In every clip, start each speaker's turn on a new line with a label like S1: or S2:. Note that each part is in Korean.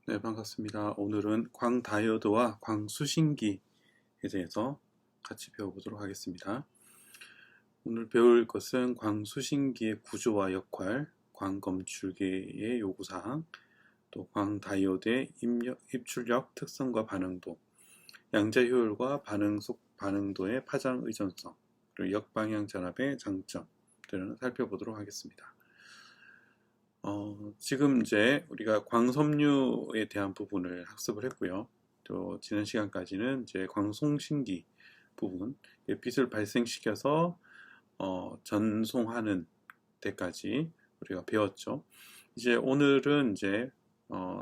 S1: 네, 반갑습니다. 오늘은 광다이오드와 광수신기에 대해서 같이 배워보도록 하겠습니다. 오늘 배울 것은 광수신기의 구조와 역할, 광검출기의 요구사항, 또 광다이오드의 입출력 특성과 반응도, 양자 효율과 반응속 반응도의 파장 의존성, 그리고 역방향 전압의 장점들을 살펴보도록 하겠습니다. 지금 이제 우리가 광섬유에 대한 부분을 학습을 했고요. 또 지난 시간까지는 이제 광송신기 부분, 빛을 발생시켜서 전송하는 데까지 우리가 배웠죠. 이제 오늘은 이제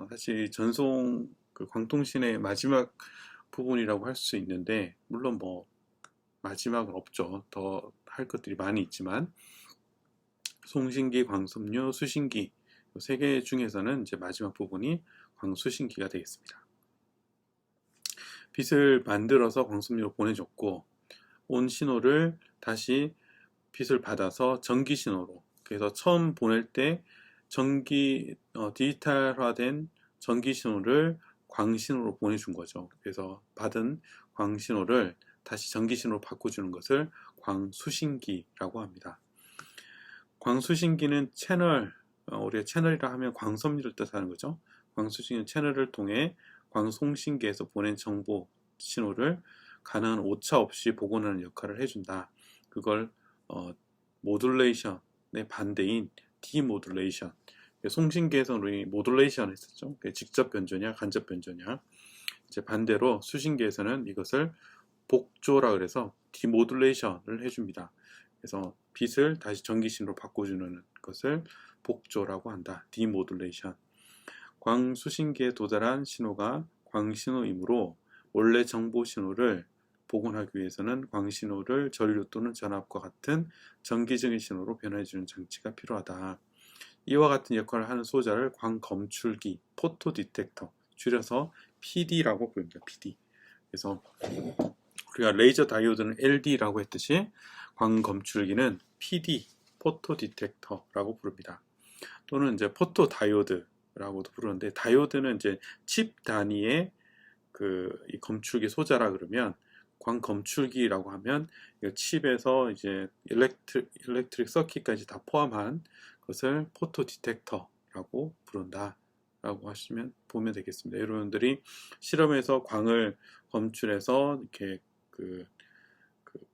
S1: 사실 전송 그 광통신의 마지막 부분이라고 할 수 있는데, 물론 뭐 마지막은 없죠. 더 할 것들이 많이 있지만 송신기, 광섬유, 수신기 세 개 중에서는 이제 마지막 부분이 광수신기가 되겠습니다. 빛을 만들어서 광섬유로 보내줬고, 온 신호를 다시 빛을 받아서 전기 신호로, 그래서 처음 보낼 때 디지털화된 전기 신호를 광신호로 보내준 거죠. 그래서 받은 광신호를 다시 전기 신호로 바꿔주는 것을 광수신기라고 합니다. 광수신기는 우리가 채널이라 하면 광섬유를 뜻하는 거죠. 광수신기는 채널을 통해 광송신기에서 보낸 정보 신호를 가능한 오차 없이 복원하는 역할을 해준다. 그걸 모듈레이션의 반대인 디모듈레이션. 송신기에서는 우리 모듈레이션 했었죠. 직접 변조냐, 간접 변조냐. 이제 반대로 수신기에서는 이것을 복조라 그래서 디모듈레이션을 해줍니다. 그래서 빛을 다시 전기신호로 바꿔주는 것을 복조라고 한다. 디모듈레이션. 광수신기에 도달한 신호가 광신호이므로 원래 정보 신호를 복원하기 위해서는 광신호를 전류 또는 전압과 같은 전기적인 신호로 변화해주는 장치가 필요하다. 이와 같은 역할을 하는 소자를 광검출기, 포토 디텍터, 줄여서 PD라고 부릅니다. PD. 그래서 우리가 레이저 다이오드는 LD라고 했듯이 광검출기는 PD, 포토 디텍터라고 부릅니다. 또는 이제 포토 다이오드라고도 부르는데, 다이오드는 이제 칩 단위의 이 검출기 소자라 그러면, 광검출기라고 하면 칩에서 이제 일렉트릭 서킷까지 다 포함한 것을 포토 디텍터라고 부른다 라고 보면 되겠습니다. 여러분들이 실험에서 광을 검출해서 이렇게 그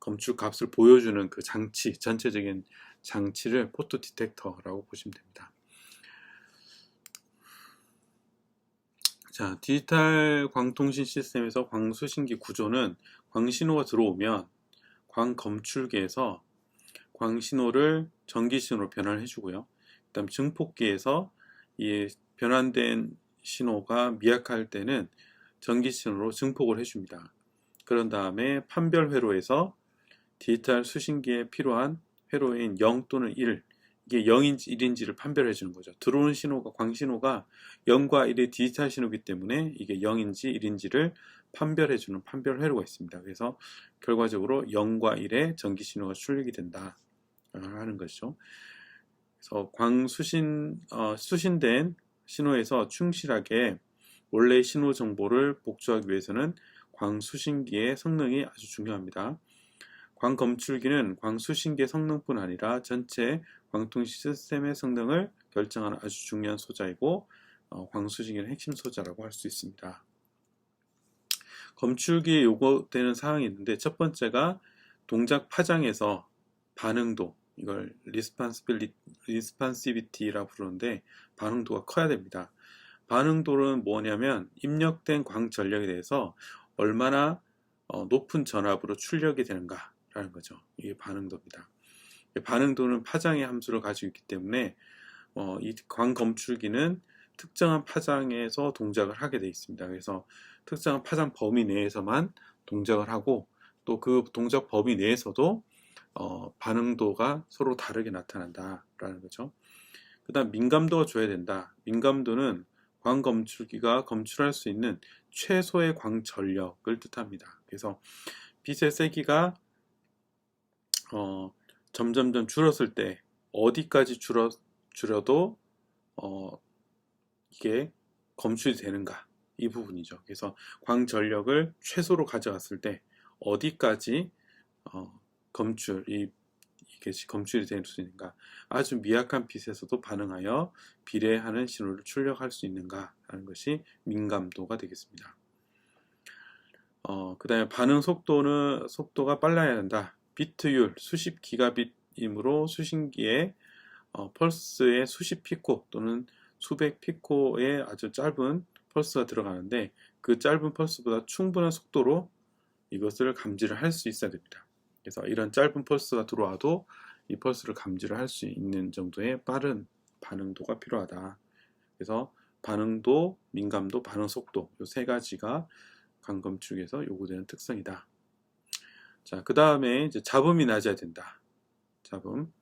S1: 검출 값을 보여주는 그 장치, 전체적인 장치를 포토 디텍터라고 보시면 됩니다. 자, 디지털 광통신 시스템에서 광수신기 구조는 광신호가 들어오면 광검출기에서 광신호를 전기신호로 변환을 해주고요. 그 다음 증폭기에서 이 변환된 신호가 미약할 때는 전기신호로 증폭을 해줍니다. 그런 다음에 판별 회로에서 디지털 수신기에 필요한 회로인 0 또는 1, 이게 0인지 1인지를 판별해 주는 거죠. 들어오는 신호가, 광신호가 0과 1의 디지털 신호이기 때문에 이게 0인지 1인지를 판별해 주는 판별 회로가 있습니다. 그래서 결과적으로 0과 1의 전기 신호가 출력이 된다 하는 것이죠. 그래서 수신된 신호에서 충실하게 원래 신호 정보를 복조하기 위해서는 광수신기의 성능이 아주 중요합니다. 광검출기는 광수신기의 성능뿐 아니라 전체 광통신 시스템의 성능을 결정하는 아주 중요한 소자이고, 광수신기는 핵심 소자라고 할 수 있습니다. 검출기에 요구되는 사항이 있는데, 첫 번째가 동작 파장에서 반응도, 이걸 리스판시비티라고 부르는데, 반응도가 커야 됩니다. 반응도는 뭐냐면 입력된 광 전력에 대해서 얼마나 높은 전압으로 출력이 되는가 라는 거죠. 이게 반응도입니다. 반응도는 파장의 함수를 가지고 있기 때문에 이 광검출기는 특정한 파장에서 동작을 하게 되어 있습니다. 그래서 특정한 파장 범위 내에서만 동작을 하고, 또 그 동작 범위 내에서도 반응도가 서로 다르게 나타난다라는 거죠. 그 다음 민감도가 줘야 된다. 민감도는 광검출기가 검출할 수 있는 최소의 광전력을 뜻합니다. 그래서 빛의 세기가 점점점 줄었을 때 어디까지 줄여도 이게 검출이 되는가, 이 부분이죠. 그래서 광전력을 최소로 가져갔을 때 어디까지 이게 검출이 될 수 있는가, 아주 미약한 빛에서도 반응하여 비례하는 신호를 출력할 수 있는가 하는 것이 민감도가 되겠습니다. 그 다음에 반응 속도가 빨라야 한다. 비트율 수십 기가빗이므로 수신기에 펄스에 수십 피코 또는 수백 피코의 아주 짧은 펄스가 들어가는데, 그 짧은 펄스보다 충분한 속도로 이것을 감지를 할 수 있어야 됩니다. 그래서 이런 짧은 펄스가 들어와도 이 펄스를 감지를 할 수 있는 정도의 빠른 반응도가 필요하다. 그래서 반응도, 민감도, 반응 속도, 이 세 가지가 광검출기에서 요구되는 특성이다. 자, 그 다음에 이제 잡음이 낮아야 된다. 잡음.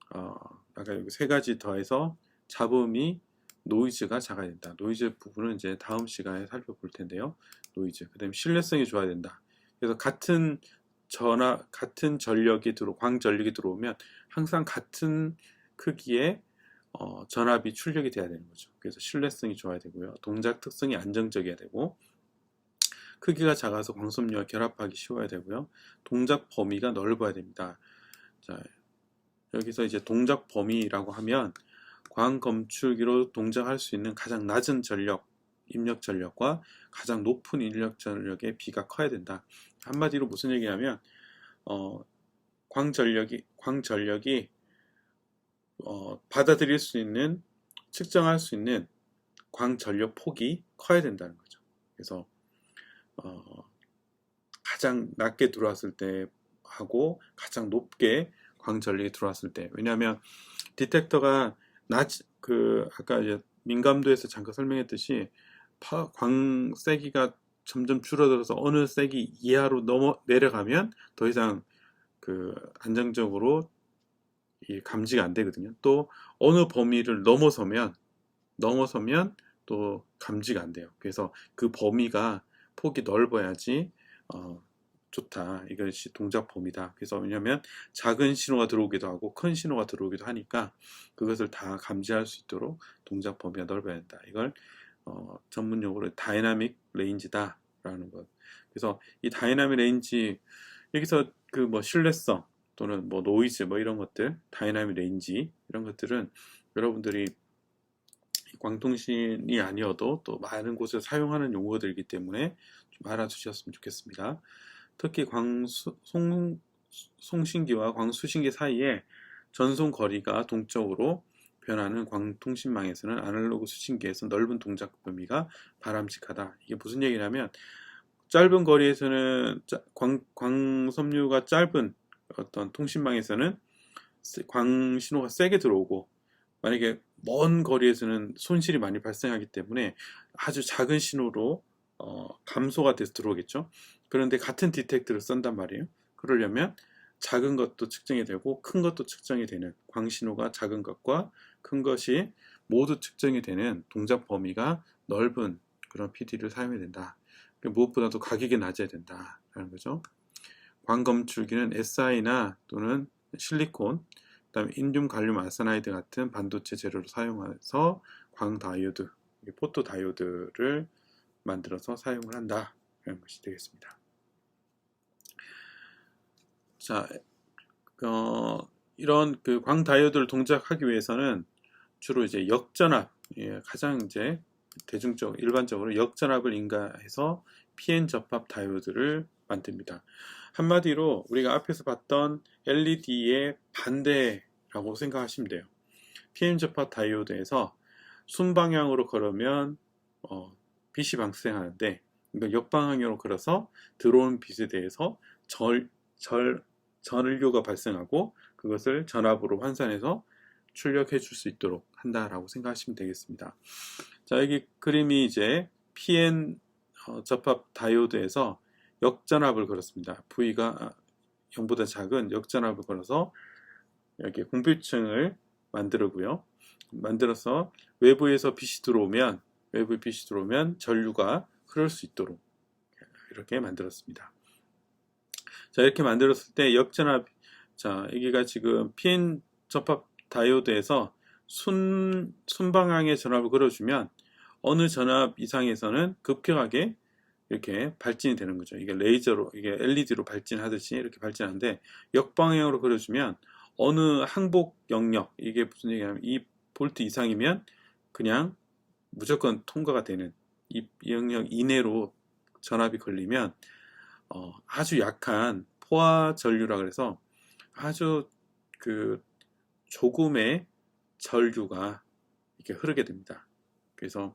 S1: 아까 여기 세 가지 더해서 잡음이 노이즈가 작아야 된다. 노이즈 부분은 이제 다음 시간에 살펴볼 텐데요. 노이즈. 그 다음에 신뢰성이 좋아야 된다. 그래서 같은 광전력이 들어오면 항상 같은 크기의 전압이 출력이 돼야 되는 거죠. 그래서 신뢰성이 좋아야 되고요. 동작 특성이 안정적이어야 되고, 크기가 작아서 광섬유와 결합하기 쉬워야 되고요. 동작 범위가 넓어야 됩니다. 자, 여기서 이제 동작 범위라고 하면 광검출기로 동작할 수 있는 가장 낮은 전력, 입력 전력과 가장 높은 입력 전력의 비가 커야 된다. 한마디로 무슨 얘기냐면 광전력이 받아들일 수 있는, 측정할 수 있는 광전력 폭이 커야 된다는 거죠. 그래서 가장 낮게 들어왔을 때 하고 가장 높게 광전력이 들어왔을 때, 왜냐하면 디텍터가 아까 이제 민감도에서 잠깐 설명했듯이 광 세기가 점점 줄어들어서 어느 세기 이하로 내려가면 더 이상 안정적으로 감지가 안 되거든요. 또 어느 범위를 넘어서면 또 감지가 안 돼요. 그래서 그 범위가 폭이 넓어야지 좋다. 이것이 동작 범위다. 그래서 왜냐하면 작은 신호가 들어오기도 하고 큰 신호가 들어오기도 하니까 그것을 다 감지할 수 있도록 동작 범위가 넓어야 된다. 이걸 전문 용어로 다이나믹 레인지다 라는 것. 그래서 이 다이나믹 레인지, 여기서 신뢰성 또는 노이즈 이런 것들, 다이나믹 레인지 이런 것들은 여러분들이 광통신이 아니어도 또 많은 곳에 사용하는 용어들이기 때문에 좀 알아두셨으면 좋겠습니다. 특히 송신기와 광수신기 사이에 전송 거리가 동적으로 변하는 광통신망에서는 아날로그 수신기에서 넓은 동작 범위가 바람직하다. 이게 무슨 얘기냐면, 짧은 거리에서는 광섬유가 짧은 어떤 통신망에서는 광신호가 세게 들어오고, 만약에 먼 거리에서는 손실이 많이 발생하기 때문에 아주 작은 신호로 감소가 돼서 들어오겠죠. 그런데 같은 디텍터를 쓴단 말이에요. 그러려면 작은 것도 측정이 되고 큰 것도 측정이 되는, 광신호가 작은 것과 큰 것이 모두 측정이 되는 동작 범위가 넓은 그런 PD를 사용해야 된다. 무엇보다도 가격이 낮아야 된다라는 거죠. 광검출기는 Si나 또는 실리콘, 그다음에 인듐 갈륨 아르세나이드 같은 반도체 재료를 사용해서 광다이오드, 포토 다이오드를 만들어서 사용을 한다. 이런 것이 되겠습니다. 자, 이런 광다이오드를 동작하기 위해서는 주로 이제 역전압, 가장 이제 일반적으로 역전압을 인가해서 PN 접합 다이오드를 만듭니다. 한마디로 우리가 앞에서 봤던 LED의 반대라고 생각하시면 돼요. PN 접합 다이오드에서 순방향으로 걸으면 빛이 발생하는데, 역방향으로 걸어서 들어온 빛에 대해서 전류가 발생하고 그것을 전압으로 환산해서 출력해 줄 수 있도록 한다라고 생각하시면 되겠습니다. 자, 여기 그림이 이제 PN 접합 다이오드에서 역전압을 걸었습니다. V가 0보다 작은 역전압을 걸어서 여기 공필층을 만들어서 외부에서 빛이 들어오면 전류가 흐를 수 있도록 이렇게 만들었습니다. 자, 이렇게 만들었을 때 역전압, 자, 여기가 지금 PN 접합 다이오드에서 순방향의 전압을 걸어주면 어느 전압 이상에서는 급격하게 이렇게 발진이 되는 거죠. 이게 레이저로, 이게 LED로 발진하듯이 이렇게 발진하는데, 역방향으로 그려주면 어느 항복 영역, 이게 무슨 얘기냐면 이 볼트 이상이면 그냥 무조건 통과가 되는, 이 영역 이내로 전압이 걸리면 아주 약한 포화 전류라 그래서 아주 그 조금의 전류가 이렇게 흐르게 됩니다. 그래서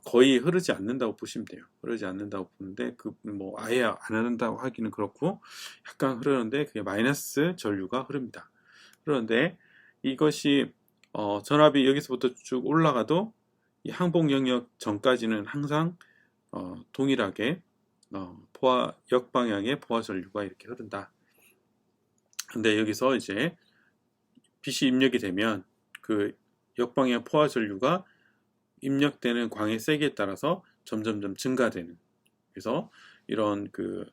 S1: 거의 흐르지 않는다고 보시면 돼요. 흐르지 않는다고 보는데 그 뭐 아예 안 흐른다고 하기는 그렇고 약간 흐르는데 그게 마이너스 전류가 흐릅니다. 그런데 이것이 전압이 여기서부터 쭉 올라가도 이 항복 영역 전까지는 항상 동일하게 역방향의 포화 전류가 이렇게 흐른다. 근데 여기서 이제 빛이 입력이 되면 그 역방향 포화 전류가 입력되는 광의 세기에 따라서 점점점 증가되는, 그래서 이런 그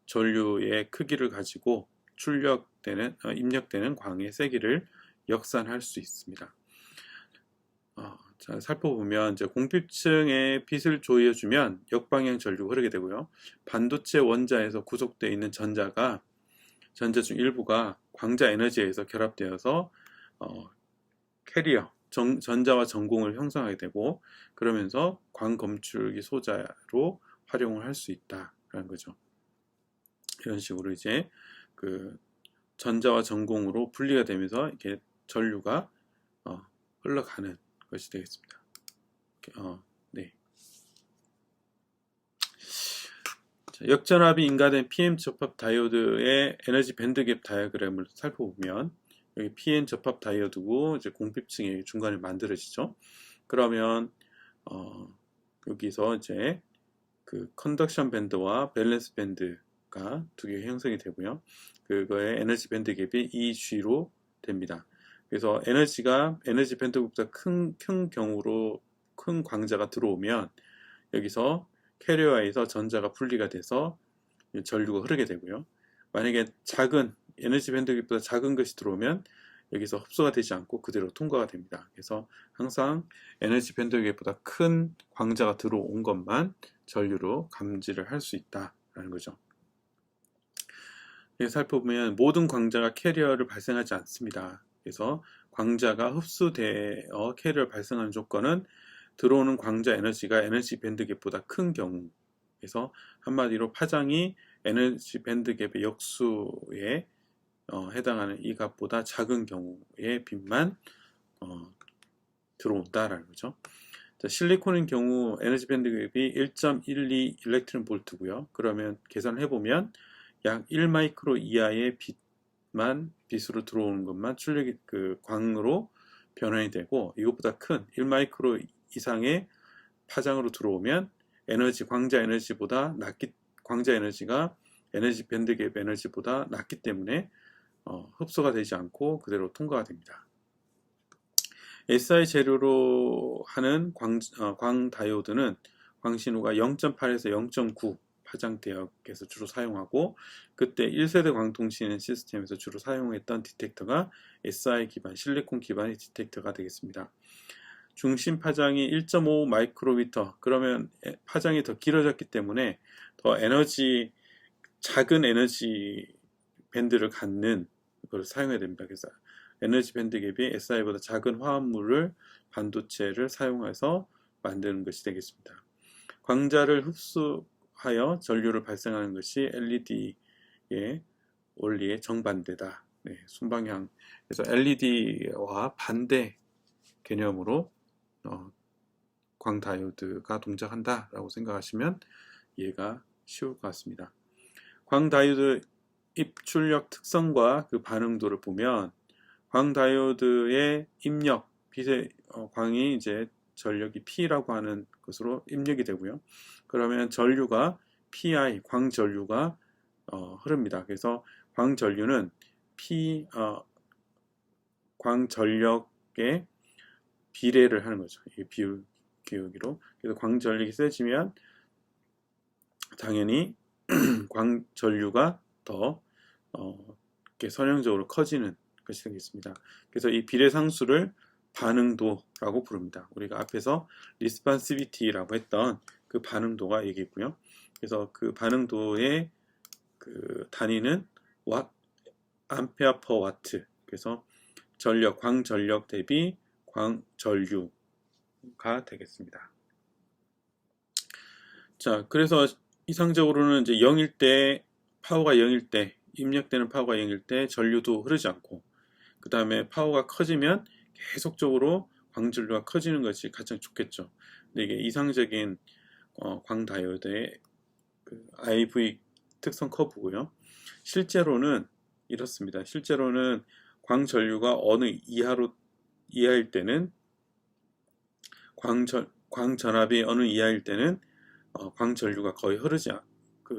S1: 전류의 크기를 가지고 입력되는 광의 세기를 역산할 수 있습니다. 자, 살펴보면 이제 공피층에 빛을 조여주면 역방향 전류가 흐르게 되고요. 반도체 원자에서 구속되어 있는 전자 중 일부가 광자 에너지에 의해서 결합되어서 캐리어, 전자와 전공을 형성하게 되고, 그러면서 광검출기 소자로 활용을 할 수 있다라는 거죠. 이런 식으로 이제 그 전자와 전공으로 분리가 되면서 이렇게 전류가 흘러가는 것이 되겠습니다. 네. 자, 역전압이 인가된 PM 접합 다이오드의 에너지 밴드갭 다이어그램을 살펴보면, 여기 PN 접합 다이오드고 이제 공핍층이 중간에 만들어지죠. 그러면 여기서 이제 그 컨덕션 밴드와 밸런스 밴드가 두 개 형성이 되고요. 그거의 에너지 밴드 갭이 EG로 됩니다. 그래서 에너지 밴드보다 큰 경우로 큰 광자가 들어오면 여기서 캐리어에서 전자가 분리가 돼서 전류가 흐르게 되고요. 만약에 에너지 밴드갭보다 작은 것이 들어오면 여기서 흡수가 되지 않고 그대로 통과가 됩니다. 그래서 항상 에너지 밴드갭보다 큰 광자가 들어온 것만 전류로 감지를 할 수 있다라는 거죠. 살펴보면 모든 광자가 캐리어를 발생하지 않습니다. 그래서 광자가 흡수되어 캐리어를 발생하는 조건은 들어오는 광자 에너지가 에너지 밴드갭보다 큰 경우, 그래서 한마디로 파장이 에너지 밴드갭의 역수에 해당하는 이 값보다 작은 경우의 빛만 들어온다라는 거죠. 자, 실리콘인 경우 에너지 밴드갭이 1.12 일렉트론 볼트고요. 그러면 계산을 해보면 약 1 마이크로 이하의 빛으로 들어오는 것만 출력이 그 광으로 변환이 되고, 이것보다 큰 1 마이크로 이상의 파장으로 들어오면 광자 에너지가 에너지 밴드갭 에너지보다 낮기 때문에 흡수가 되지 않고 그대로 통과가 됩니다. SI 재료로 하는 광 다이오드는 광신호가 0.8에서 0.9 파장 대역에서 주로 사용하고, 그때 1세대 광통신 시스템에서 주로 사용했던 디텍터가 SI 기반, 실리콘 기반의 디텍터가 되겠습니다. 중심 파장이 1.5 마이크로미터, 그러면 파장이 더 길어졌기 때문에 더 작은 에너지 밴드를 갖는 걸 사용해야 됩니다. 그래서 에너지 밴드갭이 SI보다 작은 화합물을 반도체를 사용해서 만드는 것이 되겠습니다. 광자를 흡수하여 전류를 발생하는 것이 LED의 원리의 정반대다. 네, 순방향. 그래서 LED와 반대 개념으로 광다이오드가 동작한다라고 생각하시면 이해가 쉬울 것 같습니다. 광다이오드 입출력 특성과 그 반응도를 보면, 광다이오드의 입력, 빛의 광이 이제 전력이 P라고 하는 것으로 입력이 되고요. 그러면 전류가 PI, 광전류가 흐릅니다. 그래서 광전류는 광전력의 비례를 하는 거죠. 이 기울기로. 그래서 광전력이 세지면 당연히 광전류가 더 이렇게 선형적으로 커지는 것이 되겠습니다. 그래서 이 비례 상수를 반응도라고 부릅니다. 우리가 앞에서 responsivity라고 했던 그 반응도가 여기고요. 그래서 그 반응도의 그 단위는 watt, 아mpere per watt. 그래서 전력, 광전력 대비 광전류가 되겠습니다. 자, 그래서 이상적으로는 이제 0일 때, 파워가 0일 때, 입력되는 파워가 0일 때 전류도 흐르지 않고, 그 다음에 파워가 커지면 계속적으로 광전류가 커지는 것이 가장 좋겠죠. 근데 이게 이상적인 광다이오드의 그 IV 특성 커브고요. 실제로는 이렇습니다. 실제로는 광전류가 어느 이하일 때는 광전압이 어느 이하일 때는 광전류가 거의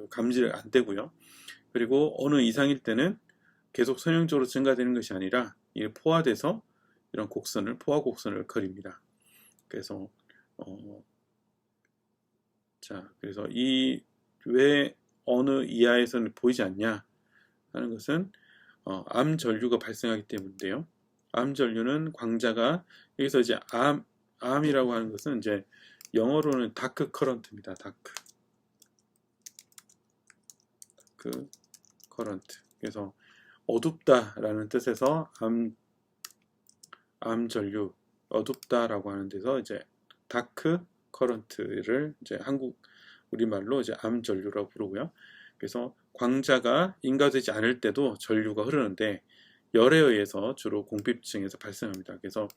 S1: 감지를 안 되고요. 그리고 어느 이상일 때는 계속 선형적으로 증가되는 것이 아니라 이게 포화돼서 이런 포화 곡선을 그립니다. 그래서 그래서 왜 어느 이하에서는 보이지 않냐 하는 것은 암전류가 발생하기 때문인데요. 암전류는 광자가 여기서 이제 암이라고 하는 것은 이제 영어로는 다크 커런트입니다. 다크 커런트. 그래서 어둡다라는 뜻에서 암전류, 어둡다라고 하는 데서 이제 다크 커런트를 이제 우리말로 이제 암전류라고 부르고요. 그래서 광자가 인가되지 않을 때도 전류가 흐르는데 열에 의해서 주로 공핍층에서 발생합니다. 그래서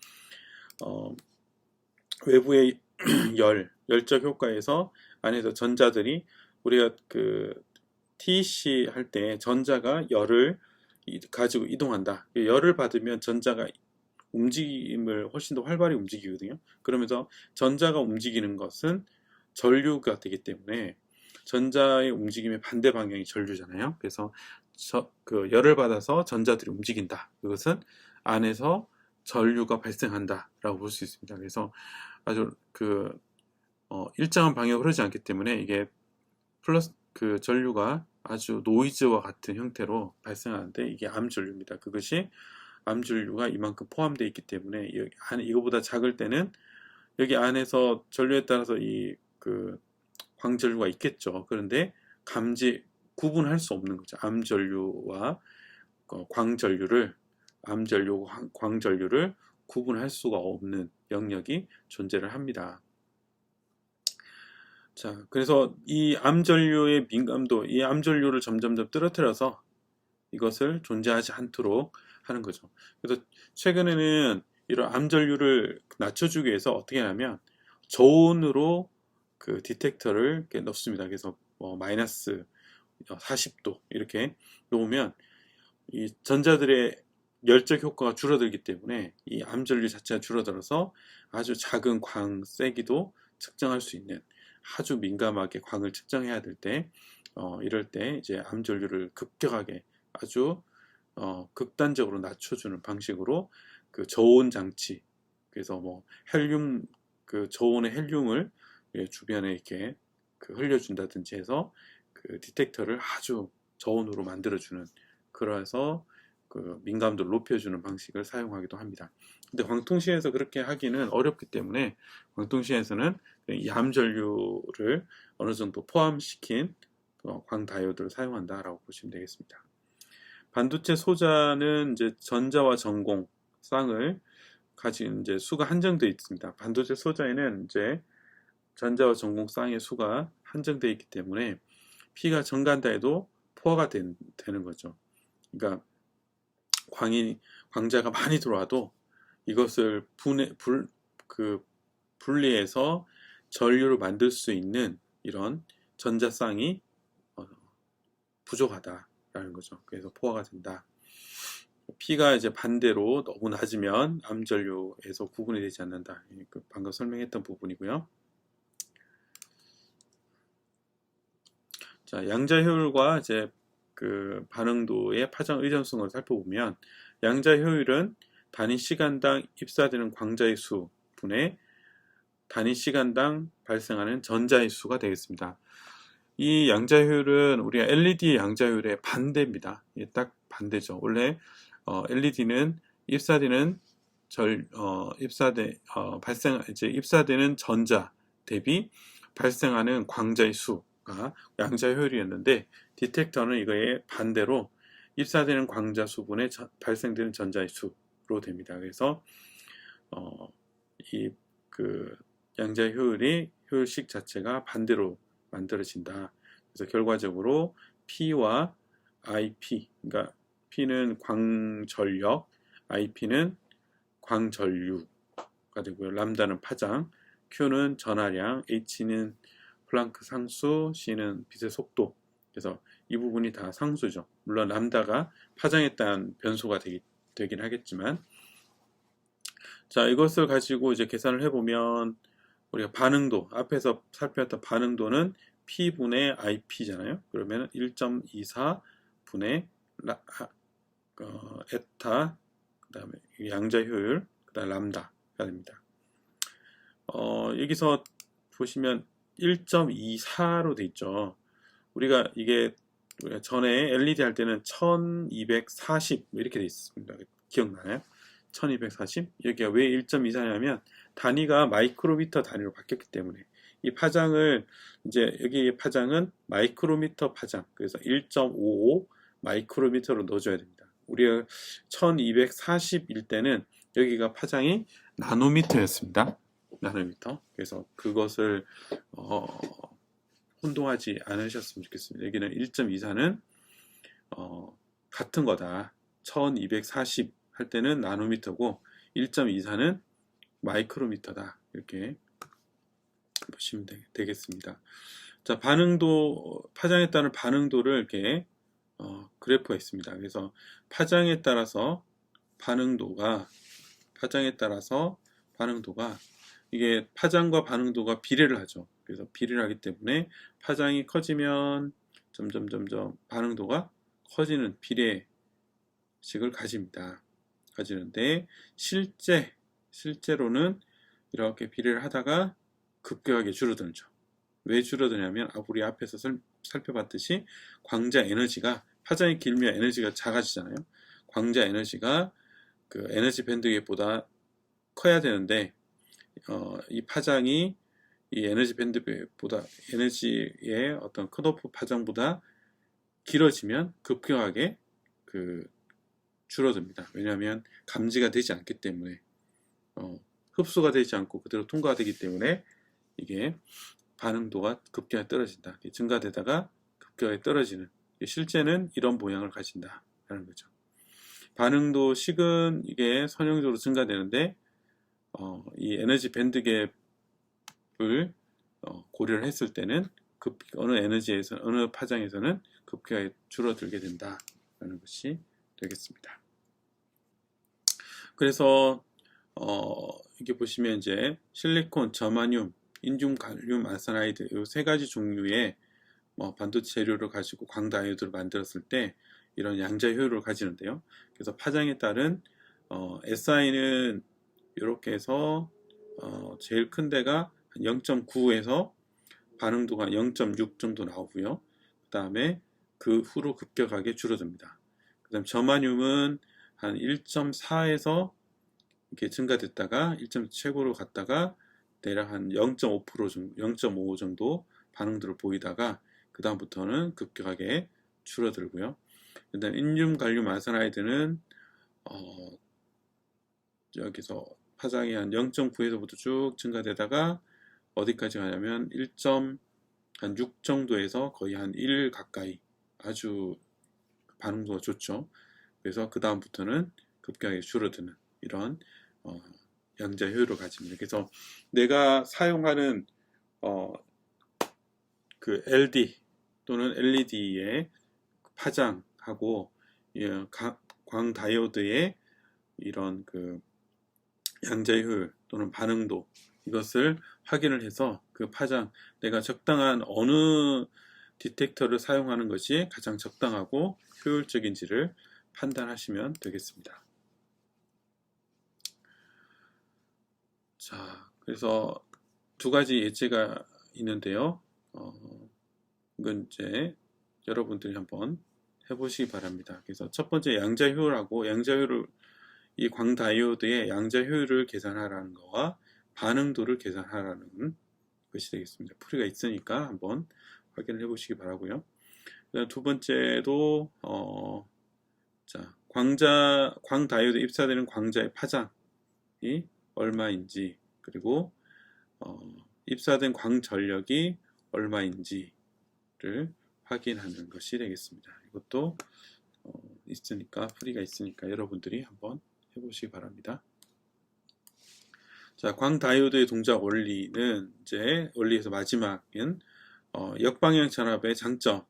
S1: 외부의 열적 효과에서 안에서 전자들이 우리가 그 TC 할 때 전자가 열을 가지고 이동한다. 열을 받으면 전자가 움직임을 훨씬 더 활발히 움직이거든요. 그러면서 전자가 움직이는 것은 전류가 되기 때문에 전자의 움직임의 반대 방향이 전류잖아요. 그래서 그 열을 받아서 전자들이 움직인다. 그것은 안에서 전류가 발생한다라고 볼 수 있습니다. 그래서 아주 일정한 방향으로 흐르지 않기 때문에 이게 그 전류가 아주 노이즈와 같은 형태로 발생하는데 이게 암전류입니다. 그것이 암전류가 이만큼 포함되어 있기 때문에 이거보다 작을 때는 여기 안에서 전류에 따라서 그 광전류가 있겠죠. 그런데 구분할 수 없는 거죠. 암전류와 광전류를 광전류를 구분할 수가 없는 영역이 존재를 합니다. 자, 그래서 이 암전류의 민감도, 이 암전류를 점점점 떨어뜨려서 이것을 존재하지 않도록 하는 거죠. 그래서 최근에는 이런 암전류를 낮춰주기 위해서 어떻게 하냐면 저온으로 그 디텍터를 이렇게 넣습니다. 그래서 마이너스 40도 이렇게 놓으면 이 전자들의 열적 효과가 줄어들기 때문에 이 암전류 자체가 줄어들어서 아주 작은 광 세기도 측정할 수 있는, 아주 민감하게 광을 측정해야 될 때 이럴 때 이제 암전류를 급격하게 아주 극단적으로 낮춰주는 방식으로 그 저온 장치, 그래서 그 저온의 헬륨을 주변에 이렇게 흘려준다든지 해서 그 디텍터를 아주 저온으로 만들어주는, 그래서 그 민감도를 높여주는 방식을 사용하기도 합니다. 근데 광통시에서 그렇게 하기는 어렵기 때문에 광통시에서는 이 암전류를 어느 정도 포함시킨 광다이오드를 사용한다라고 보시면 되겠습니다. 반도체 소자는 이제 전자와 전공 쌍을 가진 이제 수가 한정되어 있습니다. 반도체 소자에는 이제 전자와 전공 쌍의 수가 한정되어 있기 때문에 P가 정간다 해도 포화가 되는 거죠. 그러니까 광자가 많이 들어와도 이것을 분리해서 전류를 만들 수 있는 이런 전자쌍이 부족하다라는 거죠. 그래서 포화가 된다. P가 이제 반대로 너무 낮으면 암전류에서 구분이 되지 않는다. 방금 설명했던 부분이고요. 자, 양자 효율과 이제 그 반응도의 파장 의존성을 살펴보면 양자 효율은 단위 시간당 입사되는 광자의 수 분의 단위 시간당 발생하는 전자의 수가 되겠습니다. 이 양자 효율은 우리가 LED 양자 효율의 반대입니다. 딱 반대죠. 원래 LED는 입사되는 입사되는 전자 대비 발생하는 광자의 수가 양자 효율이었는데, 디텍터는 이거에 반대로 입사되는 광자 수분에 발생되는 전자의 수로 됩니다. 그래서 이 양자 효율이 효율식 자체가 반대로 만들어진다. 그래서 결과적으로 P와 IP, 그러니까 P는 광전력, IP는 광전류가 되고요. 람다는 파장, Q는 전하량, H는 플랑크 상수, C는 빛의 속도. 그래서 이 부분이 다 상수죠. 물론 람다가 파장에 따른 변수가 되긴 하겠지만, 자, 이것을 가지고 이제 계산을 해보면 우리가 반응도, 앞에서 살펴봤던 반응도는 P분의 IP잖아요. 그러면 1.24분의 에타, 그 다음에 양자 효율, 그 다음에 람다가 됩니다. 여기서 보시면 1.24로 돼 있죠. 우리가 전에 LED 할 때는 1240 이렇게 돼 있습니다. 기억나요? 1240. 여기가 왜 1.24냐면 단위가 마이크로미터 단위로 바뀌었기 때문에, 이 파장을 이제 여기 파장은 마이크로미터 파장, 그래서 1.55 마이크로미터로 넣어줘야 됩니다. 우리가 1240일 때는 여기가 파장이 나노미터였습니다. 나노미터. 그래서 그것을 혼동하지 않으셨으면 좋겠습니다. 여기는 1.24는 같은 거다. 1240 할 때는 나노미터고 1.24는 마이크로미터다. 이렇게 보시면 되겠습니다. 자, 파장에 따른 반응도를 이렇게 그래프가 있습니다. 그래서 파장에 따라서 반응도가 이게 파장과 반응도가 비례를 하죠. 그래서 비례를 하기 때문에 파장이 커지면 점점 반응도가 커지는 비례식을 가지는데, 실제로는 이렇게 비례를 하다가 급격하게 줄어들죠. 왜 줄어드냐면 우리 앞에서 살펴봤듯이 광자 에너지가, 파장이 길면 에너지가 작아지잖아요. 광자 에너지가 그 에너지 밴드wid보다 커야 되는데, 이 파장이 이 에너지 밴드보다, 에너지의 어떤 컷오프 파장보다 길어지면 급격하게 줄어듭니다. 왜냐하면 감지가 되지 않기 때문에, 흡수가 되지 않고 그대로 통과가 되기 때문에 이게 반응도가 급격하게 떨어진다. 증가되다가 급격하게 떨어지는, 실제는 이런 모양을 가진다라는 거죠. 반응도 식은 이게 선형적으로 증가되는데, 이 에너지 밴드갭을 고려를 했을 때는 어느 파장에서는 급격하게 줄어들게 된다라는 것이 되겠습니다. 그래서 이렇게 보시면 이제 실리콘, 저마늄, 인중 갈륨 아르세나이드 이 세 가지 종류의 반도체 재료를 가지고 광다이오드를 만들었을 때 이런 양자 효율을 가지는데요. 그래서 파장에 따른 SI는 이렇게 해서 제일 큰 데가 0.9에서 반응도가 0.6 정도 나오고요. 그 다음에 그 후로 급격하게 줄어듭니다. 그 다음 저마늄은 한 1.4에서 이렇게 증가됐다가 1점 최고로 갔다가 대략 한 0.5% 정도, 0.5 정도 반응들을 보이다가 그 다음부터는 급격하게 줄어들고요. 일단 인륨 갈륨 아르세나이드는 여기서 파장이 한 0.9에서부터 쭉 증가되다가 어디까지 가냐면 1.6 정도에서 거의 한 1 가까이, 아주 반응도가 좋죠. 그래서 그 다음부터는 급격하게 줄어드는 이런 양자 효율을 가집니다. 그래서 내가 사용하는 그 LD 또는 LED의 파장하고 광 다이오드의 이런 그 양자 효율 또는 반응도, 이것을 확인을 해서 그 파장, 내가 적당한 어느 디텍터를 사용하는 것이 가장 적당하고 효율적인지를 판단하시면 되겠습니다. 자, 그래서 두 가지 예제가 있는데요. 이건 이제 여러분들이 한번 해보시기 바랍니다. 그래서 첫 번째 양자 효율하고, 양자 효율을 이 광다이오드의 양자 효율을 계산하라는 거와 반응도를 계산하라는 것이 되겠습니다. 풀이가 있으니까 한번 확인을 해 보시기 바라고요. 두 번째도 자, 광다이오드 입사되는 광자의 파장이 얼마인지, 그리고 입사된 광전력이 얼마인지를 확인하는 것이 되겠습니다. 이것도 있으니까, 풀이가 있으니까 여러분들이 한번 해보시기 바랍니다. 자, 광다이오드의 동작 원리는 이제 원리에서 마지막인 역방향 전압의 장점을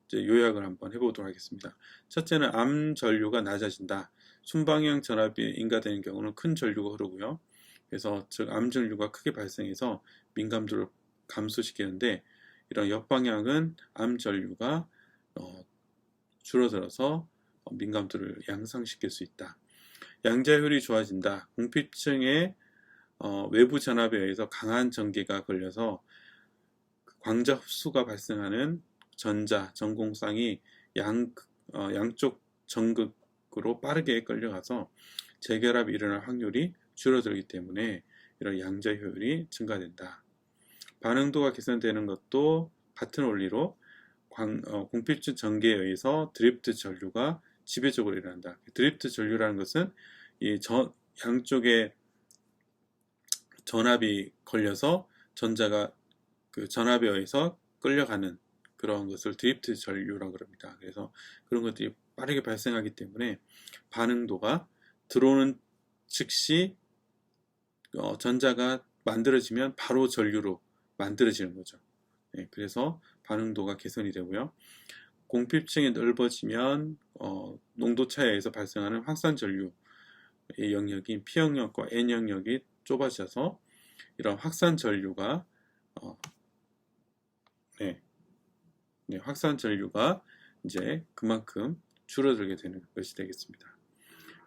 S1: 이제 요약을 한번 해보도록 하겠습니다. 첫째는 암 전류가 낮아진다. 순방향 전압이 인가되는 경우는 큰 전류가 흐르고요. 그래서 즉 암 전류가 크게 발생해서 민감도를 감소시키는데, 이런 역방향은 암 전류가 줄어들어서 민감도를 양상시킬 수 있다. 양자효율이 좋아진다. 공피층의 외부 전압에 의해서 강한 전기가 걸려서 광자 흡수가 발생하는 전공쌍이 양쪽 전극으로 빠르게 끌려가서 재결합이 일어날 확률이 줄어들기 때문에 이런 양자 효율이 증가된다. 반응도가 개선되는 것도 같은 원리로 공필층 전개에 의해서 드리프트 전류가 지배적으로 일어난다. 드리프트 전류라는 것은 이 양쪽에 전압이 걸려서 전자가 그 전압에 의해서 끌려가는 그런 것을 드리프트 전류라고 그럽니다. 그래서 그런 것들이 빠르게 발생하기 때문에 반응도가 들어오는 즉시 전자가 만들어지면 바로 전류로 만들어지는 거죠. 네, 그래서 반응도가 개선이 되고요. 공필층이 넓어지면 농도 차이에 의해서 발생하는 확산 전류의 영역인 P 영역과 N 영역이 좁아져서 이런 확산 전류가 확산 전류가 이제 그만큼 줄어들게 되는 것이 되겠습니다.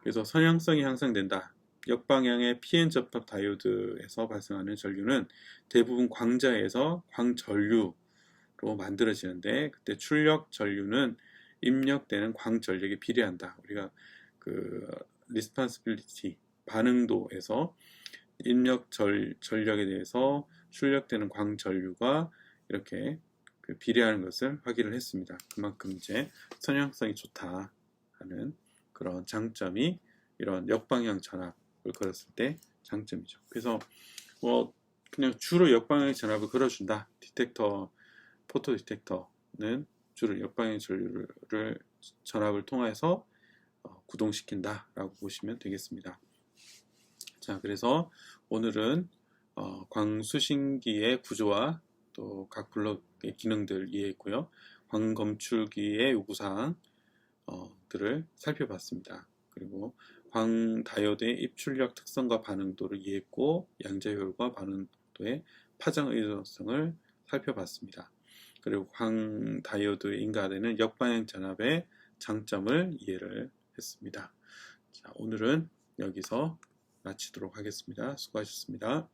S1: 그래서 선형성이 향상된다. 역방향의 PN 접합 다이오드에서 발생하는 전류는 대부분 광자에서 광전류로 만들어지는데, 그때 출력 전류는 입력되는 광전력에 비례한다. 우리가 그 리스폰시빌리티 반응도에서 입력 전력에 대해서 출력되는 광전류가 이렇게 비례하는 것을 확인을 했습니다. 그만큼 이제 선형성이 좋다 하는 그런 장점이 이런 역방향 전압을 걸었을 때 장점이죠. 그래서 그냥 주로 역방향 전압을 걸어준다. 포토 디텍터는 주로 역방향 전압을 통해서 구동시킨다 라고 보시면 되겠습니다. 자, 그래서 오늘은 광수신기의 구조와 또 각 블록의 기능들 이해했고요. 광검출기의 요구사항들을 살펴봤습니다. 그리고 광다이오드의 입출력 특성과 반응도를 이해했고, 양자효율과 반응도의 파장 의존성을 살펴봤습니다. 그리고 광다이오드에 인가되는 역방향 전압의 장점을 이해를 했습니다. 자, 오늘은 여기서 마치도록 하겠습니다. 수고하셨습니다.